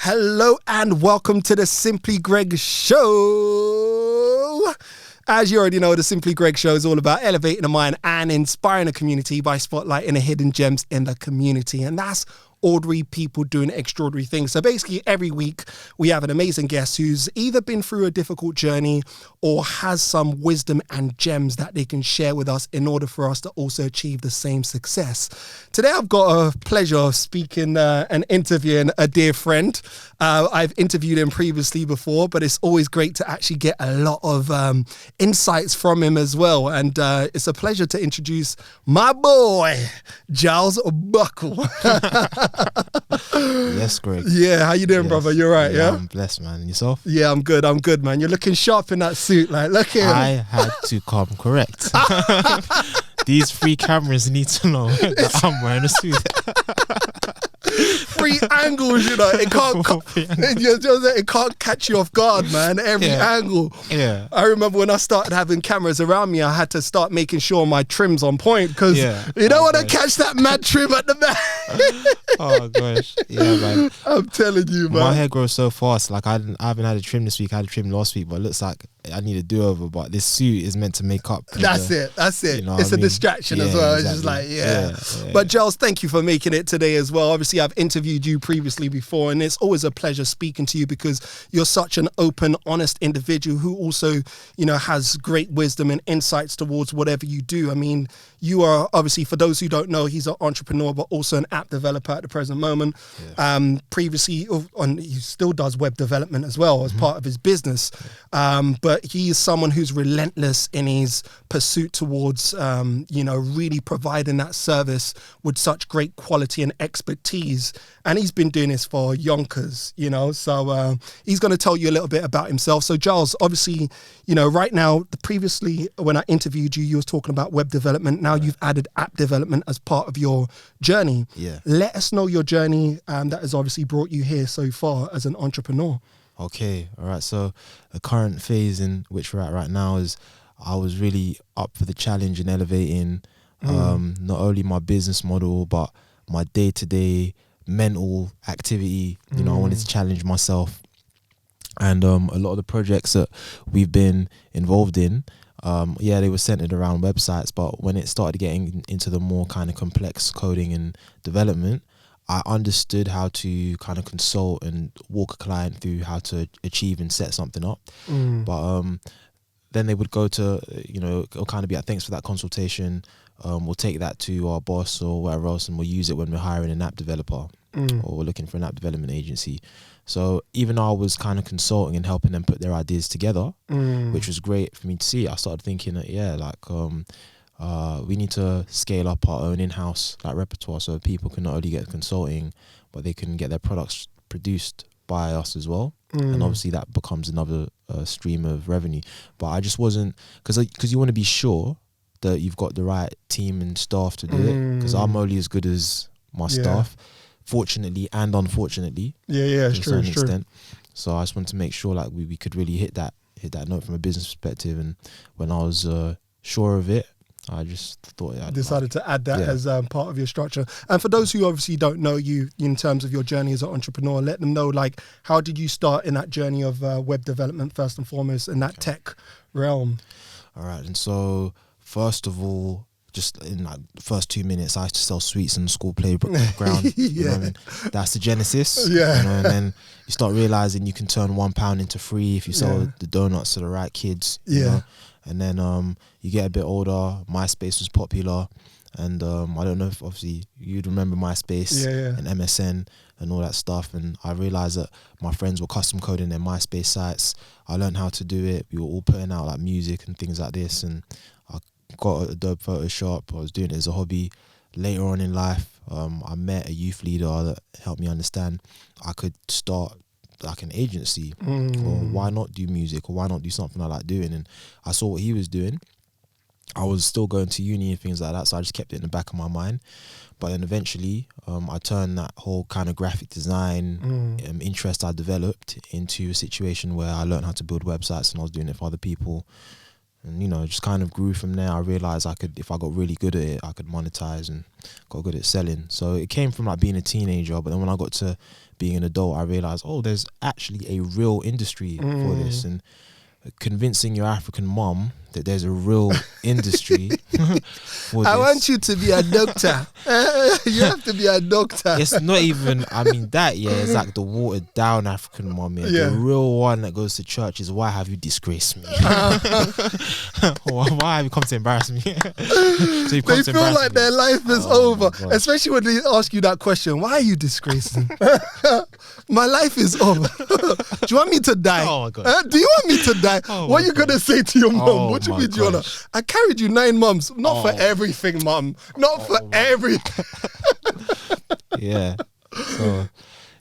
Hello and welcome to the Simply Greg Show. As you already know, the Simply Greg Show is all about elevating the mind and inspiring the community by spotlighting the hidden gems in the community. And that's ordinary people doing extraordinary things. So basically every week we have an amazing guest who's either been through a difficult journey or has some wisdom and gems that they can share with us in order for us to also achieve the same success. Today I've got a pleasure of speaking and interviewing a dear friend. I've interviewed him previously before, but it's always great to actually get a lot of insights from him as well. And it's a pleasure to introduce my boy, Gyles Buckle. Yes, Greg. Yeah, how you doing, brother? You're right, yeah? I'm blessed, man. Yourself? Yeah, I'm good, man. You're looking sharp in that suit. Like, look at him. I had to come correct. These 3 cameras need to know that I'm wearing a suit. 3 angles, you know. It can't catch you off guard, man. Every angle. Yeah. I remember when I started having cameras around me, I had to start making sure my trim's on point because you don't want to catch that mad trim at the back. Oh gosh. Yeah, man. I'm telling you, man. My hair grows so fast. Like I haven't had a trim this week. I had a trim last week, but it looks like I need a do-over. But this suit is meant to make up. That's it. You know it's a distraction as well. Exactly. It's just like, But Gyles, thank you for making it today as well. Obviously, I've interviewed you previously before, and it's always a pleasure speaking to you because you're such an open, honest individual who also, you know, has great wisdom and insights towards whatever you do. I mean, you are obviously, for those who don't know, he's an entrepreneur, but also an app developer at the present moment. Yeah. Previously, he still does web development as well as part of his business. But he is someone who's relentless in his pursuit towards, really providing that service with such great quality and expertise. And he's been doing this for yonkers, you know. So he's going to tell you a little bit about himself. So Gyles, obviously, you know, right now, previously when I interviewed you, you was talking about web development. Now you've added app development as part of your journey. Yeah. Let us know your journey that has obviously brought you here so far as an entrepreneur. Okay, all right. So the current phase in which we're at right now is I was really up for the challenge in elevating not only my business model, but my day-to-day mental activity. You know, I wanted to challenge myself. And a lot of the projects that we've been involved in, they were centered around websites. But when it started getting into the more kind of complex coding and development, I understood how to kind of consult and walk a client through how to achieve and set something up. But then they would go to, it'll kind of be like, thanks for that consultation. We'll take that to our boss or whatever else, and we'll use it when we're hiring an app developer or we're looking for an app development agency. So even though I was kind of consulting and helping them put their ideas together, which was great for me to see, I started thinking that, we need to scale up our own in-house repertoire so people can not only get consulting, but they can get their products produced by us as well. And obviously that becomes another stream of revenue. But I just wasn't, because you want to be sure that you've got the right team and staff to do it, because I'm only as good as my staff, fortunately and unfortunately. It's true. Extent. So I just wanted to make sure we could really hit that note from a business perspective. And when I was sure of it, I just thought I decided to add that as part of your structure. And for those who obviously don't know you in terms of your journey as an entrepreneur, let them know how did you start in that journey of web development first and foremost in that tech realm? All right, and so first of all, just in the first 2 minutes, I used to sell sweets in the school playground. You know what I mean? That's the genesis. Yeah. You know, and then you start realizing you can turn £1 into $3 if you sell the donuts to the right kids. You know? And then you get a bit older. MySpace was popular, and I don't know if obviously you'd remember MySpace and MSN and all that stuff. And I realized that my friends were custom coding their MySpace sites. I learned how to do it. We were all putting out music and things like this, and I got Adobe Photoshop. I was doing it as a hobby. Later on in life, I met a youth leader that helped me understand I could start an agency, or why not do music, or why not do something I like doing. And I saw what he was doing. I was still going to uni and things like that, so I just kept it in the back of my mind. But then eventually I turned that whole kind of graphic design interest I developed into a situation where I learned how to build websites, and I was doing it for other people. And, you know, just kind of grew from there. I realized if I got really good at it, I could monetize and got good at selling. So it came from like being a teenager, but then when I got to being an adult, I realized, there's actually a real industry for this. And convincing your African mom that there's a real industry for I this. want you to be a doctor. You have to be a doctor. It's not even, it's like the watered down African mom. The real one that goes to church is, why have you disgraced me? Why have you come to embarrass me? So you they feel like their life is over, especially when they ask you that question, why are you disgracing? My life is over. Do you want me to die? Oh my God. Do you want me to die? What are you going to say to your mom? What do you mean, Jonah? I carried you 9 months. Not for everything, mom. Not for everything. Yeah. So,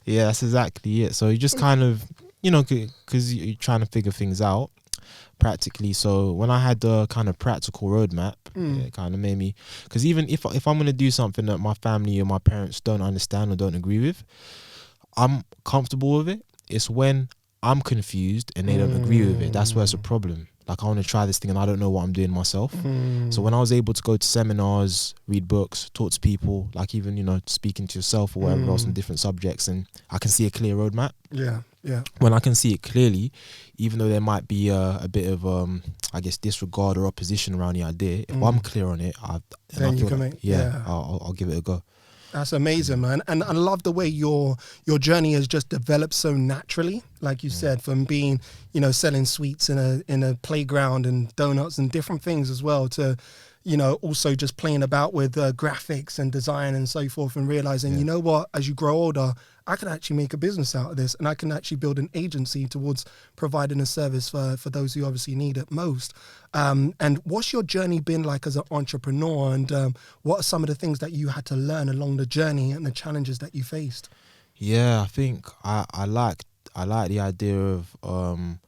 yeah, that's exactly it. So you just kind of, you know, because you're trying to figure things out practically. So when I had the kind of practical roadmap, it kind of made me, because even if I'm going to do something that my family or my parents don't understand or don't agree with, I'm comfortable with it. It's when I'm confused and they don't agree with it, that's where it's a problem. Like, I want to try this thing and I don't know what I'm doing myself. So when I was able to go to seminars, read books, talk to people, like even, you know, speaking to yourself or whatever else on different subjects, and I can see a clear roadmap. Yeah. When I can see it clearly, even though there might be a bit of, I guess, disregard or opposition around the idea, if I'm clear on it, then you can I'll give it a go. That's amazing, man. And I love the way your journey has just developed so naturally, like you said, from being, you know, selling sweets in a playground and donuts and different things as well, to, you know, also just playing about with graphics and design and so forth, and realizing, you know what, as you grow older, I can actually make a business out of this, and I can actually build an agency towards providing a service for those who obviously need it most. And what's your journey been like as an entrepreneur, and what are some of the things that you had to learn along the journey and the challenges that you faced? Yeah, I think I like the idea of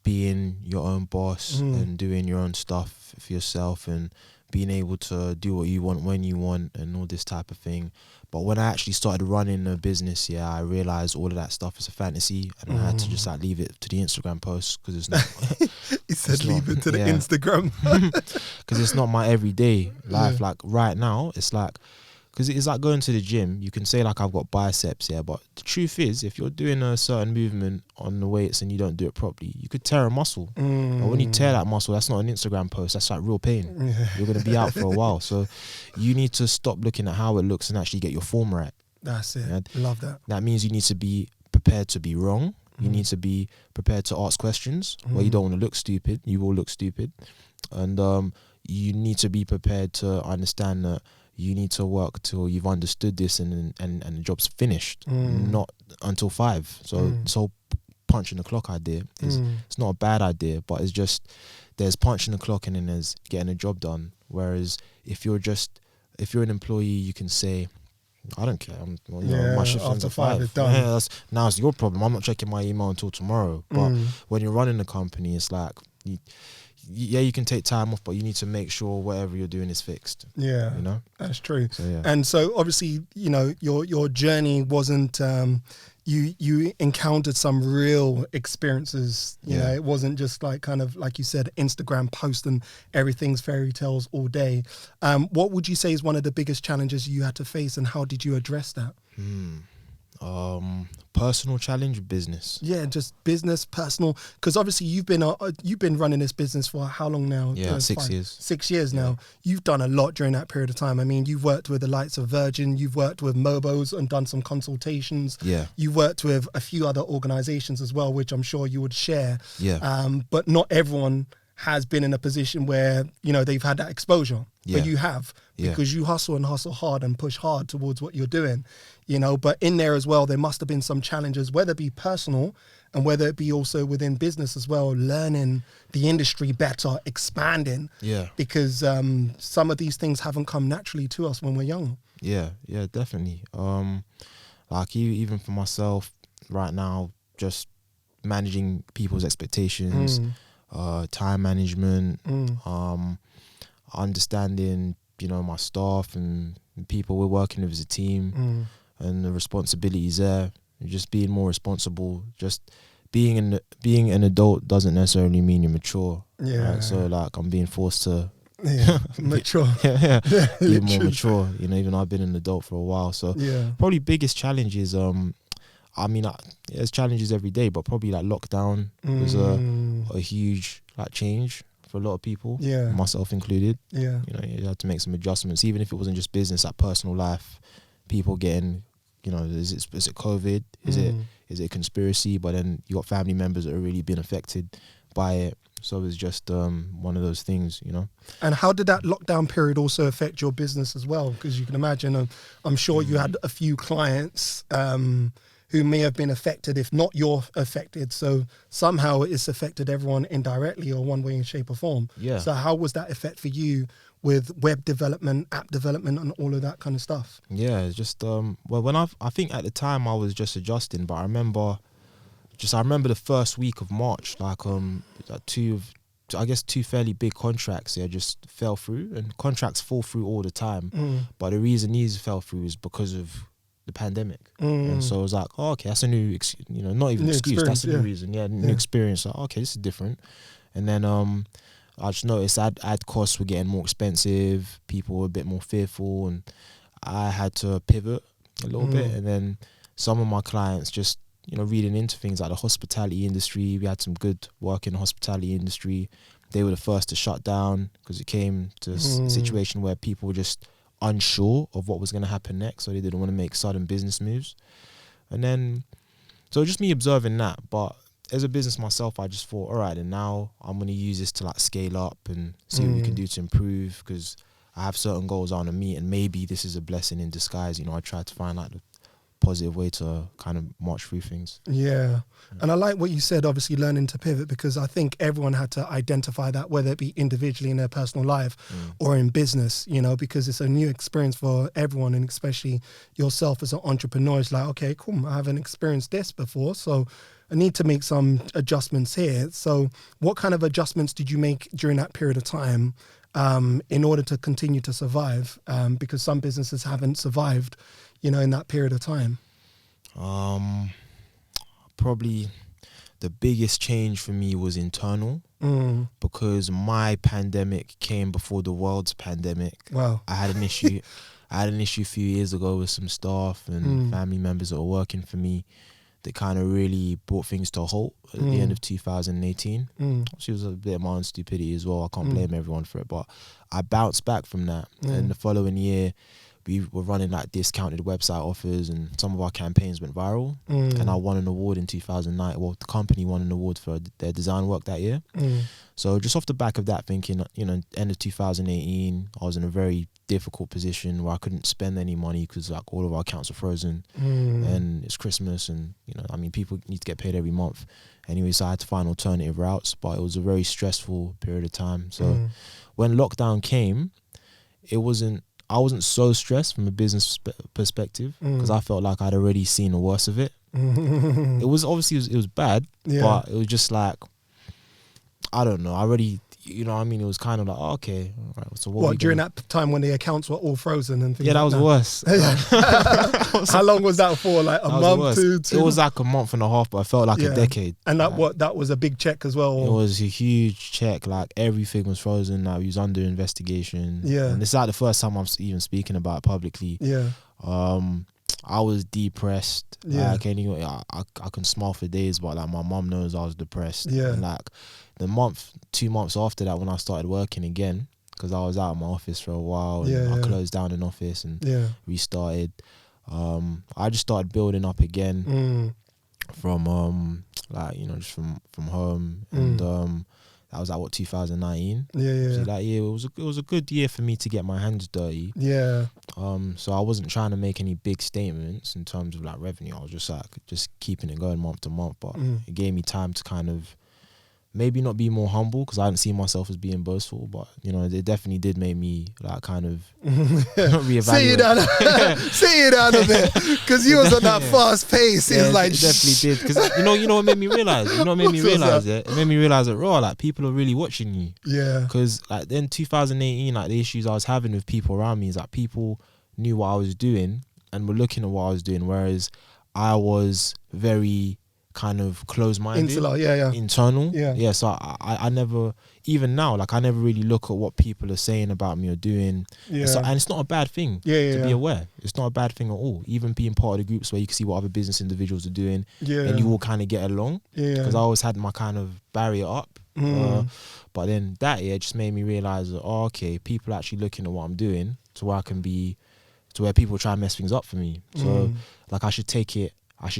being your own boss and doing your own stuff for yourself and being able to do what you want when you want and all this type of thing. But when I actually started running a business, I realized all of that stuff is a fantasy, and I had to just like leave it to the Instagram posts, because it's not. He said leave it to the Instagram. Because it's not my everyday life. Like right now, it's like, because it's like going to the gym. You can say like I've got biceps, but the truth is, if you're doing a certain movement on the weights and you don't do it properly, you could tear a muscle. But when you tear that muscle, that's not an Instagram post. That's like real pain. You're going to be out for a while. So you need to stop looking at how it looks and actually get your form right. That's it. Love that. That means you need to be prepared to be wrong. You need to be prepared to ask questions where you don't want to look stupid. You will look stupid. And you need to be prepared to understand that you need to work till you've understood this and the job's finished, not until 5. So this whole punching the clock idea is it's not a bad idea, but it's just there's punching the clock and then there's getting a job done. Whereas if you're an employee, you can say, I don't care. My shift ends at 5. It's done. Now it's your problem. I'm not checking my email until tomorrow. But when you're running a company, it's like, you can take time off, but you need to make sure whatever you're doing is fixed. Yeah, you know, that's true. So, and so obviously, you know, your journey wasn't. You encountered some real experiences. You know, it wasn't just like kind of like you said, Instagram post and everything's fairy tales all day. What would you say is one of the biggest challenges you had to face, and how did you address that? Personal challenge, business. Yeah, just business, personal. Because obviously you've been running this business for how long now? Yeah, 6 years. 6 years now. You've done a lot during that period of time. I mean, you've worked with the likes of Virgin, you've worked with Mobos and done some consultations. Yeah. You've worked with a few other organizations as well, which I'm sure you would share. Yeah. But not everyone has been in a position where, you know, they've had that exposure. But you have, because you hustle and hustle hard and push hard towards what you're doing, you know. But in there as well, there must have been some challenges, whether it be personal and whether it be also within business as well, learning the industry better, expanding. Yeah. Because some of these things haven't come naturally to us when we're young. Yeah, definitely. Like even for myself right now, just managing people's expectations, time management, understanding, you know, my staff and people we're working with as a team, and the responsibilities there, just being more responsible, just being an adult doesn't necessarily mean you're mature. Yeah. Right? So like I'm being forced to mature. Be more mature. You know, even though I've been an adult for a while. So probably biggest challenge is there's challenges every day, but probably like lockdown was a huge like change for a lot of people, myself included. You know, you had to make some adjustments, even if it wasn't just business, like personal life, people getting, you know, is it COVID? Is it a conspiracy? But then you got family members that are really been affected by it. So it's just one of those things, you know. And how did that lockdown period also affect your business as well? Because you can imagine, I'm sure you had a few clients who may have been affected, if not you're affected. So somehow it's affected everyone indirectly or one way in shape or form. Yeah. So how was that effect for you with web development, app development, and all of that kind of stuff? Yeah, it's just I think at the time I was just adjusting, but I remember the first week of March, like two fairly big contracts just fell through, and contracts fall through all the time. But the reason these fell through is because of the pandemic. And so it was like, oh, okay, that's a new, not even new excuse, that's a new reason. New experience. Like, okay, this is different. And then I just noticed ad costs were getting more expensive. People were a bit more fearful, and I had to pivot a little bit. And then some of my clients just, reading into things like the hospitality industry. We had some good work in the hospitality industry. They were the first to shut down because it came to a situation where people were just unsure of what was going to happen next, so they didn't want to make sudden business moves. And then, so just me observing that. But as a business myself, I just thought, all right, and now I'm going to use this to like scale up and see what we can do to improve, because I have certain goals I want to meet, and maybe this is a blessing in disguise. I try to find like the positive way to kind of march through things. Yeah. And I like what you said, obviously learning to pivot, because I think everyone had to identify that, whether it be individually in their personal life or in business, because it's a new experience for everyone, and especially yourself as an entrepreneur. It's like, okay, cool, I haven't experienced this before, so I need to make some adjustments here. So what kind of adjustments did you make during that period of time in order to continue to survive? Because some businesses haven't survived in that period of time. Probably the biggest change for me was internal, because my pandemic came before the world's pandemic. Wow. I had an issue a few years ago with some staff and family members that were working for me that kind of really brought things to a halt at the end of 2018. She was a bit of my own stupidity as well. I can't blame everyone for it, but I bounced back from that. And the following year, we were running like discounted website offers, and some of our campaigns went viral. And I won an award in 2009. Well, the company won an award for their design work that year. So just off the back of that, thinking, end of 2018, I was in a very difficult position where I couldn't spend any money because like all of our accounts are frozen, and it's Christmas, and people need to get paid every month. Anyway, so I had to find alternative routes, but it was a very stressful period of time. So when lockdown came, I wasn't so stressed from a business perspective, because I felt like I'd already seen the worst of it. It was obviously it was bad, but it was just like, I don't know. I already, it was kind of like, oh, okay, all right. So what during that time when the accounts were all frozen and things? Yeah, that was worse. How long was that for? Like a month, two? It was like a month and a half, but it felt like a decade. And that was a big check as well. It was a huge check. Like everything was frozen. Like we was under investigation. Yeah, and it's like the first time I'm even speaking about it publicly. Yeah. I was depressed. Yeah. Like I can smile for days, but like my mom knows I was depressed. Yeah. And like 2 months after that, when I started working again, because I was out of my office for a while, and I closed down an office and restarted. I just started building up again from just from home, and that was like 2019. So that year it was a good year for me to get my hands dirty. Yeah. So I wasn't trying to make any big statements in terms of like revenue. I was just keeping it going month to month, but it gave me time to kind of maybe not be more humble, because I didn't see myself as being boastful, but it definitely did make me like kind of reevaluate. See you down a bit, because you was on that fast pace. Yeah, like, it definitely did, because you know what made me realize. It made me realize that like people are really watching you. Yeah. Because like then 2018, like the issues I was having with people around me is like people knew what I was doing and were looking at what I was doing, whereas I was very kind of close-minded, internal. Yeah. So I never, even now, like I never really look at what people are saying about me or doing. Yeah. And it's not a bad thing to be aware. It's not a bad thing at all. Even being part of the groups where you can see what other business individuals are doing, and you all kind of get along. Because I always had my kind of barrier up. But then that year just made me realize that, okay, people are actually looking at what I'm doing to where I can be, to where people try and mess things up for me. So like I should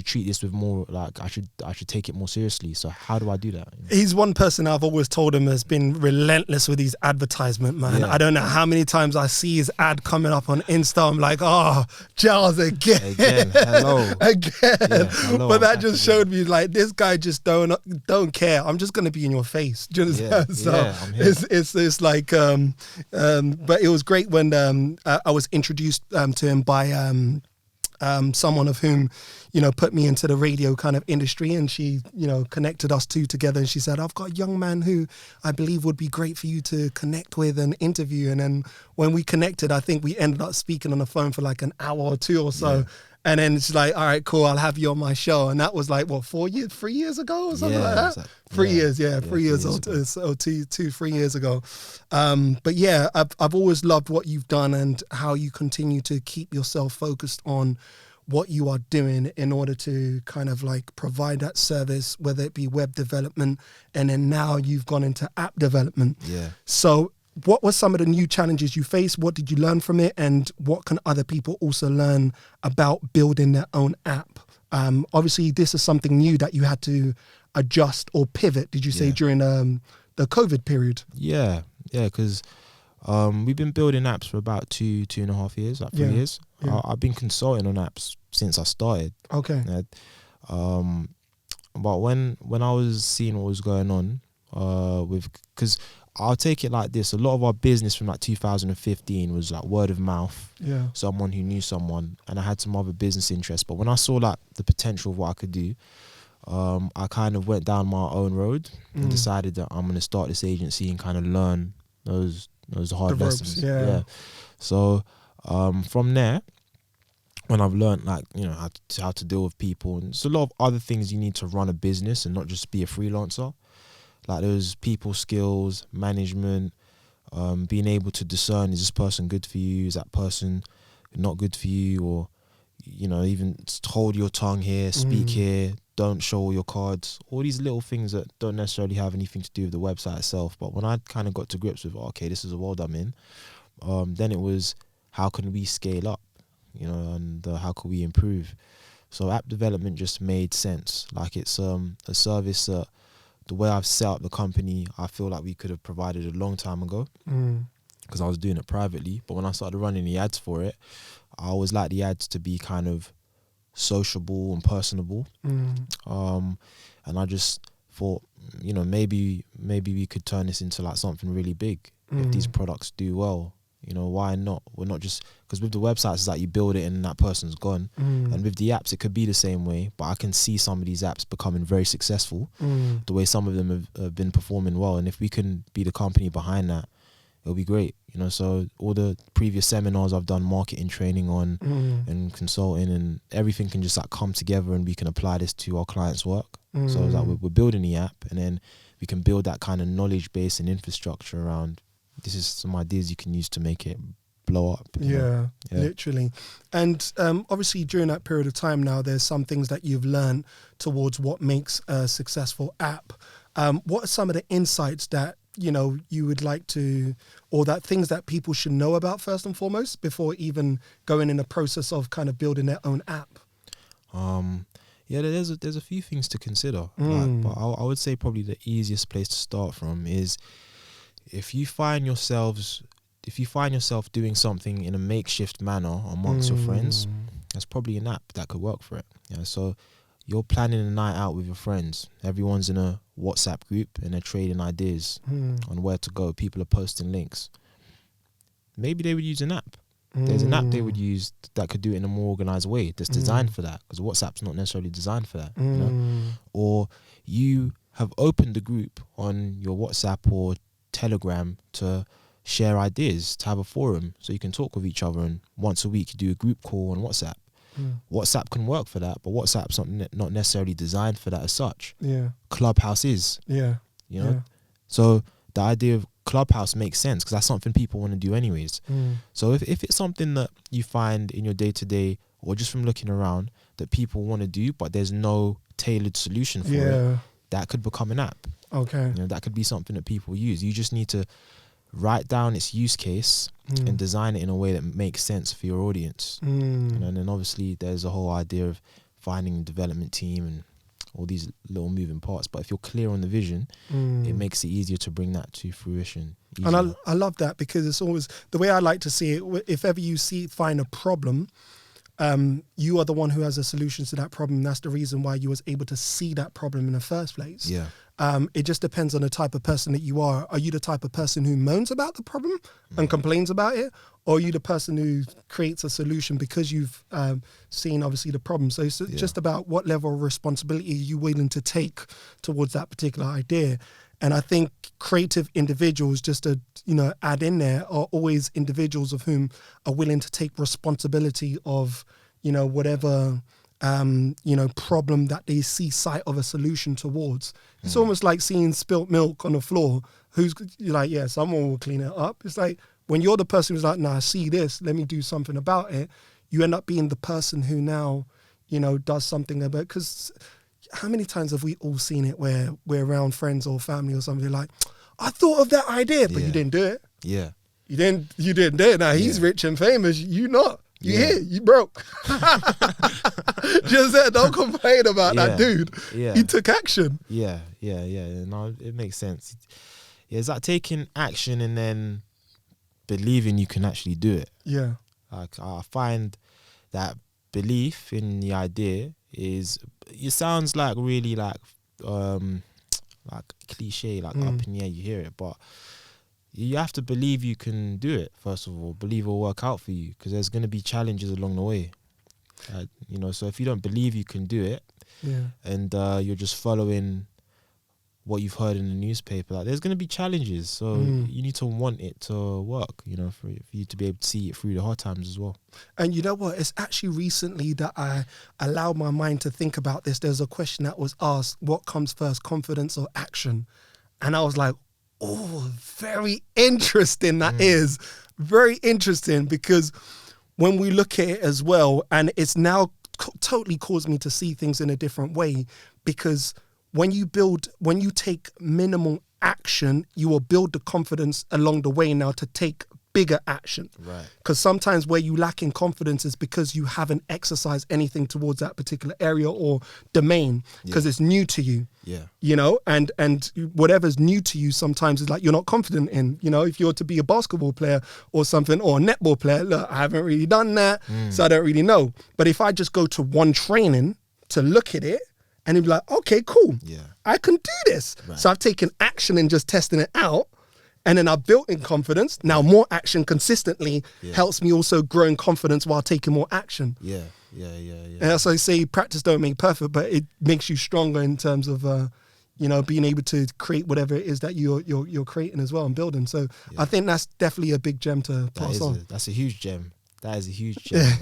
treat this with more, like I should take it more seriously. So how do I do that? He's one person I've always told him has been relentless with his advertisement, man. I don't know how many times I see his ad coming up on Insta. I'm like, oh, Gyles again. Hello. Hello, but that just showed me like this guy just don't care. I'm just gonna be in your face. Do you understand? It's like but it was great when I was introduced to him by someone of whom, put me into the radio kind of industry, and she, connected us two together, and she said, I've got a young man who I believe would be great for you to connect with and interview. And then when we connected, I think we ended up speaking on the phone for like an hour or two or so. And then she's like, all right, cool, I'll have you on my show. And that was like, what, 3 years ago or something like that? 3 years, 3 years old, so 3 years ago. But yeah, I've always loved what you've done and how you continue to keep yourself focused on what you are doing in order to kind of like provide that service, whether it be web development, and then now you've gone into app development. So what were some of the new challenges you faced? What did you learn from it? And what can other people also learn about building their own app? Obviously, this is something new that you had to adjust or pivot, did you say, during the COVID period? Yeah, because we've been building apps for about 2.5 years, like 3 years. I've been consulting on apps since I started. Okay. But when I was seeing what was going on, because I'll take it like this, a lot of our business from like 2015 was like word of mouth, someone who knew someone, and I had some other business interests. But when I saw like the potential of what I could do, I kind of went down my own road and decided that I'm going to start this agency and kind of learn those hard lessons. So from there, when I've learned like, how to deal with people, and there's a lot of other things you need to run a business and not just be a freelancer. Like those people skills, management, being able to discern, is this person good for you? Is that person not good for you? Or, even hold your tongue here, speak here, don't show all your cards. All these little things that don't necessarily have anything to do with the website itself. But when I kind of got to grips with, okay, this is a world I'm in, then it was, how can we scale up? And how can we improve? So app development just made sense. Like it's a service that, the way I've set up the company, I feel like we could have provided a long time ago, because I was doing it privately. But when I started running the ads for it, I always like the ads to be kind of sociable and personable. And I just thought, maybe we could turn this into like something really big. If these products do well, why not? We're not just, because with the websites, it's like you build it and that person's gone. And with the apps, it could be the same way, but I can see some of these apps becoming very successful, the way some of them have been performing well. And if we can be the company behind that, it'll be great. So all the previous seminars I've done marketing training on and consulting, and everything can just like come together and we can apply this to our clients' work. So it's like we're building the app, and then we can build that kind of knowledge base and infrastructure around, this is some ideas you can use to make it blow up. Literally. And obviously during that period of time now, there's some things that you've learned towards what makes a successful app. What are some of the insights that, you would like to, or that things that people should know about first and foremost before even going in the process of kind of building their own app? There's a few things to consider. But I would say probably the easiest place to start from is, if you find yourself doing something in a makeshift manner amongst your friends, there's probably an app that could work for it. So you're planning a night out with your friends. Everyone's in a WhatsApp group and they're trading ideas on where to go. People are posting links. Maybe they would use an app. There's an app they would use that could do it in a more organized way, that's designed for that, because WhatsApp's not necessarily designed for that. Or you have opened the group on your WhatsApp or Telegram to share ideas, to have a forum so you can talk with each other, and once a week you do a group call on WhatsApp. WhatsApp can work for that, but WhatsApp's not necessarily designed for that as such. Yeah. Clubhouse is. Yeah. You know? Yeah. So the idea of Clubhouse makes sense because that's something people want to do anyways. So if it's something that you find in your day-to-day or just from looking around that people want to do, but there's no tailored solution for it, that could become an app. Okay. You know, that could be something that people use. You just need to write down its use case and design it in a way that makes sense for your audience. You know, and then obviously there's a whole idea of finding a development team and all these little moving parts. But if you're clear on the vision, it makes it easier to bring that to fruition. Easier. And I love that because it's always the way I like to see it. If ever you find a problem, you are the one who has the solutions to that problem. That's the reason why you was able to see that problem in the first place. Yeah. It just depends on the type of person that you are. Are you the type of person who moans about the problem and complains about it? Or are you the person who creates a solution because you've seen, obviously, the problem? So it's just about what level of responsibility are you willing to take towards that particular idea. And I think creative individuals, just to, add in there, are always individuals of whom are willing to take responsibility of, whatever problem that they see sight of a solution towards. It's almost like seeing spilt milk on the floor. You're like, yeah, someone will clean it up. It's like when you're the person who's like, nah, I see this, let me do something about it. You end up being the person who now, does something about it. Because how many times have we all seen it where we're around friends or family or something like, I thought of that idea, but you didn't do it. Yeah. You didn't do it. Now he's rich and famous. You not. You here, you broke. Just said, don't complain about that dude. Yeah. He took action. Yeah. No, it makes sense. Yeah, it's like taking action and then believing you can actually do it. Yeah. Like I find that belief in the idea it sounds like really like cliche, like up in the air, you hear it, but you have to believe you can do it, first of all. Believe it'll work out for you because there's going to be challenges along the way. So if you don't believe you can do it and you're just following what you've heard in the newspaper, like there's going to be challenges. So you need to want it to work, for you to be able to see it through the hard times as well. And you know what? It's actually recently that I allowed my mind to think about this. There's a question that was asked, what comes first, confidence or action? And I was like, oh, very interesting. That is very interesting because when we look at it as well, and it's now totally caused me to see things in a different way, because when you take minimal action, you will build the confidence along the way now to take bigger action. Right. Because sometimes where you lack in confidence is because you haven't exercised anything towards that particular area or domain because it's new to you. Yeah. And whatever's new to you sometimes is like you're not confident in. If you're to be a basketball player or something or a netball player, look, I haven't really done that, so I don't really know. But if I just go to one training to look at it, and you'd be like, okay, cool. Yeah. I can do this. Right. So I've taken action and just testing it out. And then I've built in confidence. Now more action consistently helps me also grow in confidence while taking more action. Yeah. And that's why I say practice don't make perfect, but it makes you stronger in terms of, being able to create whatever it is that you're creating as well and building. So I think that's definitely a big gem to pass on. That's a huge gem. That is a huge gem.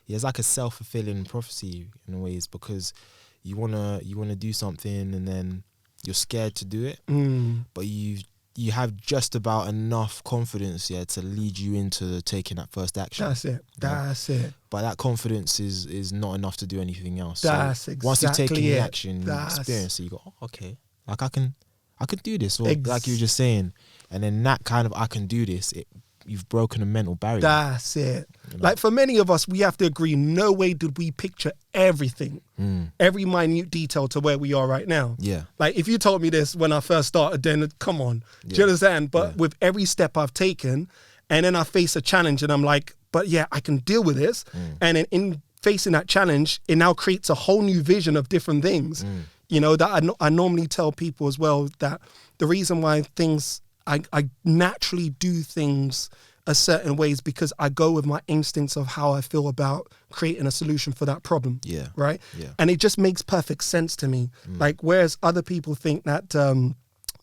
It's like a self-fulfilling prophecy in ways because you wanna do something and then you're scared to do it, but you have just about enough confidence to lead you into taking that first action. That's it. But that confidence is not enough to do anything else. That's so exactly once you've taken the it. action, you experience it, you go, oh, okay, like I can do this, or like you were just saying, and then that kind of I can do this, you've broken a mental barrier. That's it. Like for many of us, we have to agree, no way did we picture everything, every minute detail to where we are right now. Yeah. Like if you told me this when I first started, then come on. Do you understand? But with every step I've taken, and then I face a challenge and I'm like, but I can deal with this. And then in facing that challenge, it now creates a whole new vision of different things. That I normally tell people as well that the reason why I naturally do things a certain ways because I go with my instincts of how I feel about creating a solution for that problem. Yeah. Right? Yeah. And it just makes perfect sense to me. Like, whereas other people think that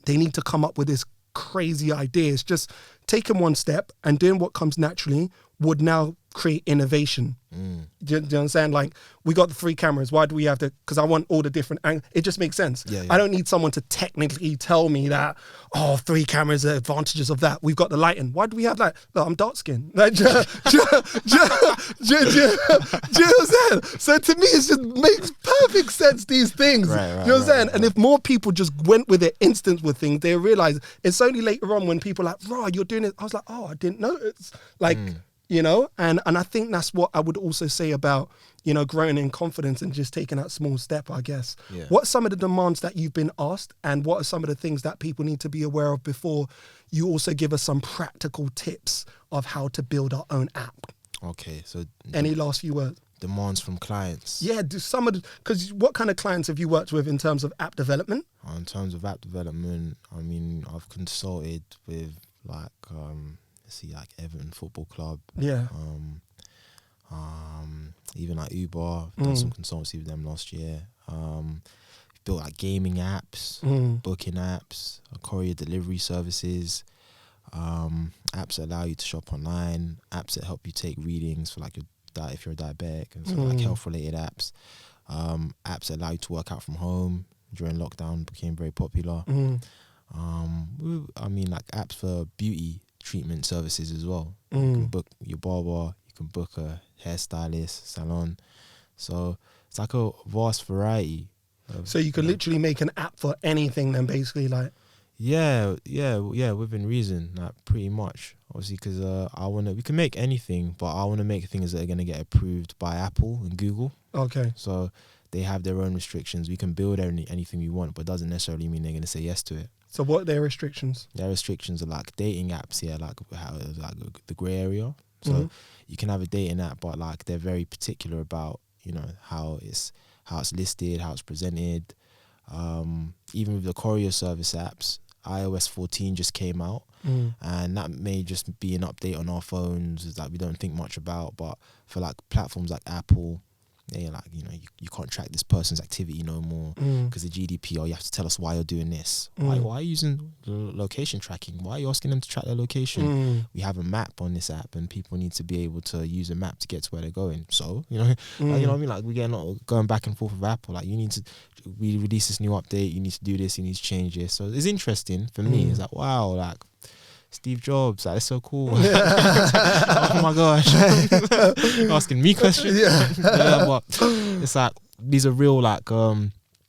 they need to come up with this crazy idea, it's just taking one step and doing what comes naturally, would now create innovation. Do you understand? Like, we got the 3 cameras. Why do we have to? Because I want all the different angles. It just makes sense. Yeah. I don't need someone to technically tell me that, 3 cameras, the advantages of that. We've got the lighting. Why do we have that? Look, I'm dark skinned. Like, do you understand? So to me, it just makes perfect sense, these things. Right, do you understand? Right. And if more people just went with their instincts with things, they realize it's only later on when people are like, "Raw, you're doing it." I was like, "Oh, I didn't notice." Like, and I think that's what I would also say about, growing in confidence and just taking that small step, I guess. Yeah. What are some of the demands that you've been asked, and what are some of the things that people need to be aware of before you also give us some practical tips of how to build our own app? Okay, so Any last few words? Demands from clients. Yeah, because what kind of clients have you worked with in terms of app development? In terms of app development, I mean, I've consulted with like Everton Football Club. Yeah. Even like Uber, I've done some consultancy with them last year. Built like gaming apps, booking apps, courier delivery services, apps that allow you to shop online, apps that help you take readings for like if you're a diabetic, and so like health related apps. Apps that allow you to work out from home during lockdown became very popular. I mean, like apps for beauty treatment services as well. You can book your barber, you can book a hairstylist, salon. So it's like a vast variety. So you can literally make an app for anything then, basically, like. Yeah, within reason, like pretty much. Obviously, because we can make anything, but I want to make things that are going to get approved by Apple and Google. Okay. So they have their own restrictions. We can build anything we want, but it doesn't necessarily mean they're going to say yes to it. So what are their restrictions? Their restrictions are like dating apps, like the grey area. So you can have a dating app, but like they're very particular about, how it's listed, how it's presented. Even with the courier service apps, iOS 14 just came out, and that may just be an update on our phones that we don't think much about. But for like platforms like Apple, they're like, you can't track this person's activity no more because the GDPR, you have to tell us why you're doing this. Why are you using the location tracking? Why are you asking them to track their location? We have a map on this app, and people need to be able to use a map to get to where they're going. So, like, you know what I mean? Like, we're going back and forth with Apple. Like, we release this new update, you need to do this, you need to change this. So it's interesting for me. It's like, wow, like, Steve Jobs, that's so cool. Oh my gosh. Asking me questions. But it's like, these are real, like,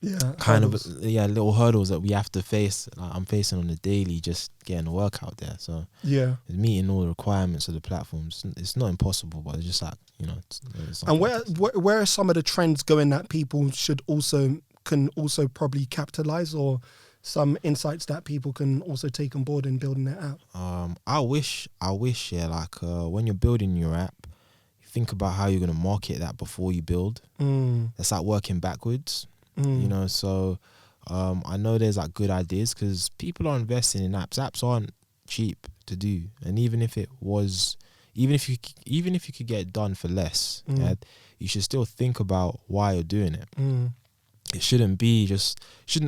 little hurdles that we have to face. Like, I'm facing on a daily, just getting the work out there. So it's meeting all the requirements of the platforms. It's not impossible, but it's just like, it's and where are some of the trends going that people can also probably capitalize, or some insights that people can also take on board in building their app? I wish, when you're building your app, think about how you're going to market that before you build. It's like working backwards, so I know there's like good ideas because people are investing in apps. Apps aren't cheap to do, and even if you could get it done for less, you should still think about why you're doing it. It shouldn't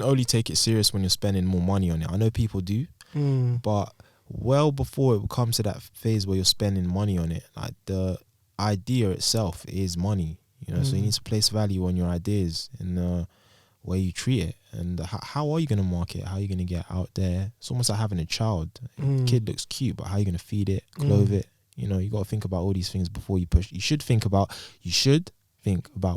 only take it serious when you're spending more money on it. I know people do, but well before it comes to that phase where you're spending money on it, like the idea itself is money, so you need to place value on your ideas and the way you treat it. And how are you going to market? How are you going to get out there? It's almost like having a child. Kid looks cute, but how are you going to feed it, clothe it? You got to think about all these things before you push. You should think about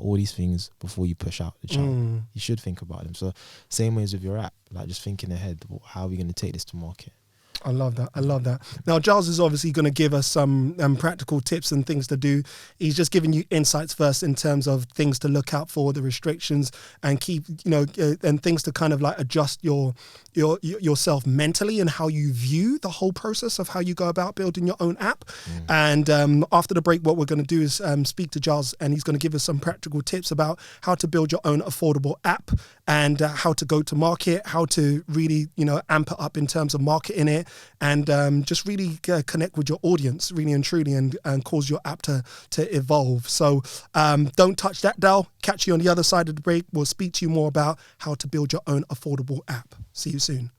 all these things before you push out the child. You should think about them. So same ways with your app, like just thinking ahead, how are we going to take this to market? I love that. Now, Gyles is obviously going to give us some practical tips and things to do. He's just giving you insights first in terms of things to look out for, the restrictions, and keep, and things to kind of like adjust yourself mentally and how you view the whole process of how you go about building your own app. And after the break, what we're going to do is speak to Gyles, and he's going to give us some practical tips about how to build your own affordable app and how to go to market, how to really, amp it up in terms of marketing it, and just really connect with your audience really and truly, and cause your app to evolve. So don't touch that dial. Catch you on the other side of the break. We'll speak to you more about how to build your own affordable app. See you soon.